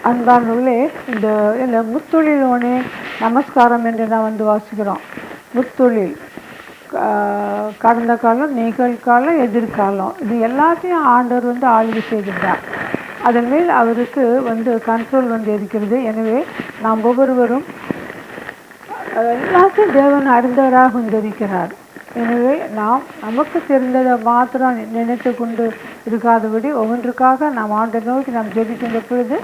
அன்பானவர்களே, இந்த முத்தொழிலோனே நமஸ்காரம் என்று நாம் வாசிக்கிறோம். முத்தொழில் கடந்த காலம், நிகழ்காலம், எதிர்காலம், இது எல்லாத்தையும் ஆண்டவர் ஆளுகை செய்கின்றார். அதன் மேல் அவருக்கு கண்ட்ரோல் இருக்கிறது. எனவே நாம் ஒவ்வொருவரும் எல்லாத்தையும் தேவன் அறிந்தவராக இருக்கிறார். எனவே நாம் நமக்கு தெரிந்ததை மாத்திரம் நினைத்து கொண்டு இருக்காதபடி ஒவ்வொன்றுக்காக நாம் ஆண்டவர் நோக்கி நாம் ஜெபிக்கின்ற பொழுது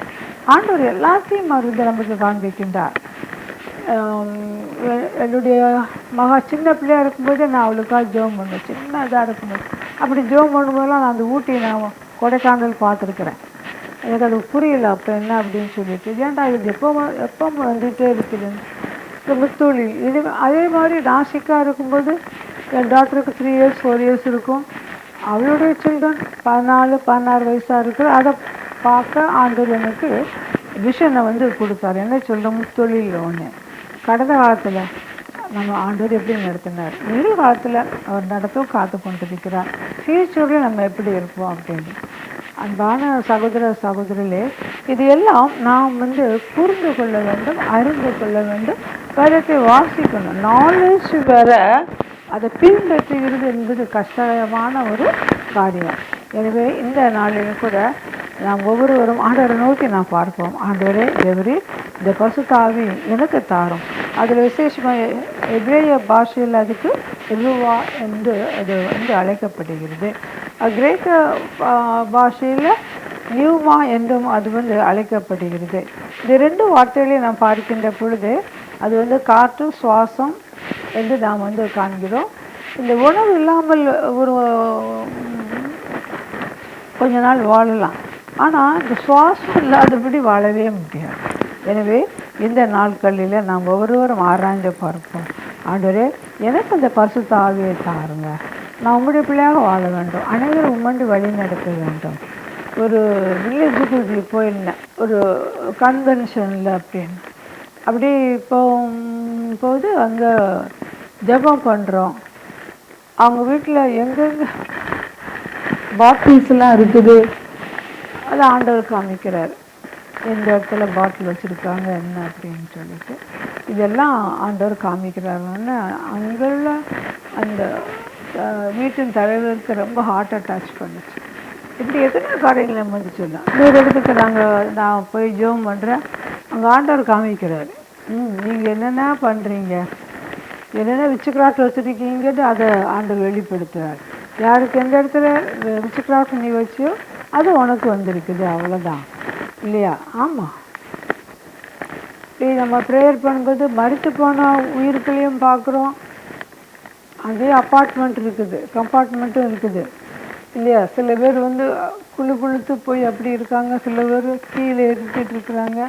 ஆண்டவர் எல்லாத்தையும் நமக்கு காண்பிக்கின்றார். என்னுடைய மகா சின்ன பிள்ளையாக இருக்கும்போது நான் அவளுக்காக ஜெபம் பண்ணுவேன். சின்னதாக இருக்கும்போது அப்படி ஜெபம் பண்ணும்போதெல்லாம் நான் அந்த ஊட்டி நான் கொடைக்கானல் பார்த்துருக்குறேன். எனக்கு அது புரியல அப்போ என்ன அப்படின்னு சொல்லிட்டு, ஏன்டா இது எப்போ வந்துகிட்டே இருக்குதுன்னு. இந்த முத்தொழில் இது அதே மாதிரி நாசிக்காக இருக்கும்போது என் டாக்டருக்கு 3 years 4 years இருக்கும். அவளுடைய சில்ட்ரன் 14-16 வயசாக இருக்குது. அதை பார்க்க ஆண்டவர் எனக்கு விஷனை கொடுத்தார். என்ன சொல்கிற முத்தொழில் ஒன்று கடந்த காலத்தில் நம்ம ஆண்டவர் எப்படி நடத்தினார், நிகழ்காலத்தில் அவர் நடத்தவும் காத்து கொண்டிருக்கிறார். ஃபியூச்சரில் நம்ம எப்படி இருப்போம் அப்படின்னு. அன்பான சகோதர சகோதரிகளே, இது எல்லாம் நாம் புரிந்து கொள்ள வேண்டும், அறிந்து கொள்ள வேண்டும், வேதத்தை வாசிக்கணும். நாலேஜ் வேற, அதை பின்பற்றுகிறது என்பது கஷ்டமான ஒரு காரியம். எனவே இந்த நாளில் கூட நாம் ஒவ்வொருவரும் ஆண்டவரை நோக்கி நாம் பார்ப்போம். ஆண்டவரே தேவரே, இந்த பரிசுத்த ஆவி எனக்கு தாரும். அதில் விசேஷமாக எபிரேய பாஷையில் அதுக்கு ருவா என்று அது அழைக்கப்படுகிறது. கிரேக்க பாஷையில் நியூமா என்றும் அது அழைக்கப்படுகிறது. இந்த 2 வார்த்தைகளையும் நாம் பார்க்கின்ற பொழுது அது காற்று, சுவாசம் என்று நாம் காண்கிறோம். இந்த உணவு இல்லாமல் ஒரு கொஞ்ச நாள் வாழலாம், ஆனால் இந்த சுவாசம் இல்லாதபடி வாழவே முடியாது. எனவே இந்த நாட்களில் நாம் ஒவ்வொருவரும் ஆராய்ந்து பார்ப்போம். ஆண்டவரே, எனக்கு அந்த பரிசுத்த ஆவியை தாருங்க, நான் உங்களுடைய பிள்ளையாக வாழ வேண்டும், அனைவரும் உம்மண்டி வழி நடத்த வேண்டும். ஒரு வில்லேஜுக்கு போயிருந்தேன், ஒரு கன்வென்ஷனில் அப்படின்னு. அப்படி போது அங்கே ஜெபம் பண்ணுறோம். அவங்க வீட்டில் எங்கெங்கே பாட்டில்ஸ்லாம் இருக்குது அது ஆண்டவர் காமிக்கிறார். எந்த இடத்துல பாட்டில் வச்சுருக்காங்க என்ன அப்படின்னு சொல்லிட்டு இதெல்லாம் ஆண்டவர் காமிக்கிறாருன்னு அங்குள்ள அந்த வீட்டின் தலைவருக்கு ரொம்ப ஹார்ட் அட்டாச் பண்ணுச்சு. இப்படி எத்தனை காரியங்கள் நம்ம சொல்லலாம். இன்னொரு இடத்துக்கு நான் போய் ஜெபம் பண்ணுறேன், அங்கே ஆண்டவர் காமிக்கிறாரு. நீங்கள் என்னென்ன பண்ணுறீங்க, என்னென்ன விச்சுக்கிராஃப்ட் வச்சுருக்கீங்கன்னு அதை ஆண்டவர் வெளிப்படுத்துகிறார். யாருக்கு எந்த இடத்துல விச்சுக்கிராஃப்ட் நீ வச்சியோ அது உனக்கு வந்திருக்குது, அவ்வளோதான் இல்லையா? ஆமாம். நம்ம ப்ரேயர் பண்ணும்போது மறித்து போனால் உயிருக்களையும் பார்க்குறோம். அதே அப்பார்ட்மெண்ட் இருக்குது, கம்பார்ட்மெண்ட்டும் இருக்குது இல்லையா? சில பேர் குழுத்து போய் அப்படி இருக்காங்க, சில பேர் கீழே இருக்கிட்டு இருக்கிறாங்க,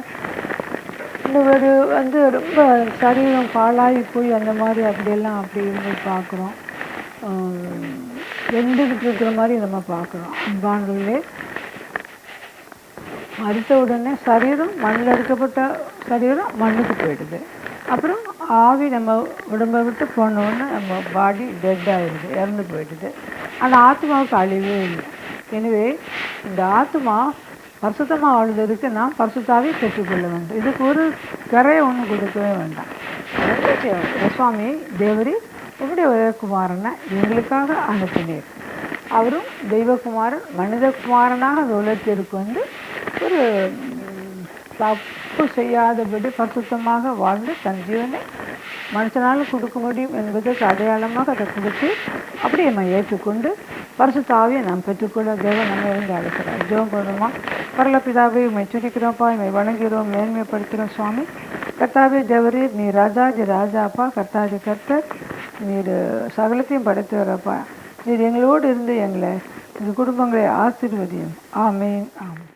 சில பேர் ரொம்ப சரீரம் பாழாகி போய் அந்த மாதிரி அப்படியெல்லாம் அப்படி இருந்து பார்க்குறோம். வெந்துக்கிட்டு இருக்கிற மாதிரி நம்ம பார்க்குறோம். அன்பானவர்களே, மறித்த உடனே சரீரம் மண்ணில் எடுக்கப்பட்ட சரீரம் மண்ணுக்கு போயிடுது. அப்புறம் ஆவி நம்ம உடம்பை விட்டு போனோடனே நம்ம பாடி டெட் ஆகிடுது, இறந்து போயிடுது. ஆனால் ஆத்மாவுக்கு அழிவே இல்லை. எனவே இந்த ஆத்மா பரிசுத்தமாக வாழ்வதற்கு நாம் பரிசுத்தாவே பெற்றுக்கொள்ள வேண்டும். இதுக்கு ஒரு கரையை ஒன்றும் கொடுக்கவே வேண்டாம். சுவாமி தேவரி உங்களுடைய ஒரேகுமாரனை எங்களுக்காக அனுப்பினீர். அவரும் தெய்வகுமாரன் மனிதகுமாரனாக அந்த உலகத்திற்கு ஒரு தப்பு செய்யாதபடி பரிசுத்தமாக வாழ்ந்து தன் ஜீவனை மனுஷனால் கொடுக்க முடியும் என்பதற்கு அடையாளமாக அதை கொடுத்து அப்படி நம்ம ஏற்றுக்கொண்டு பரிசுத்த ஆவியை நாம் பெற்றுக்கொள்ள தேவன் நம்ம அழைக்கிறார். ஜெபம் பண்ணுமா? பரலபிதாவை உண்மை துணிக்கிறோம்ப்பா, இவை வணங்குகிறோம், மேன்மைப்படுத்துகிறோம். சுவாமி கர்த்தாவே தேவரே, நீ ராஜாஜி ராஜாப்பா, கர்த்தாஜி கர்த்தர், நீர் சகலத்தையும் படைத்தவரப்பா. நீர் எங்களோடு இருந்து எங்களை எங்கள் குடும்பங்களை ஆசீர்வதியும். ஆமேன். ஆமாம்.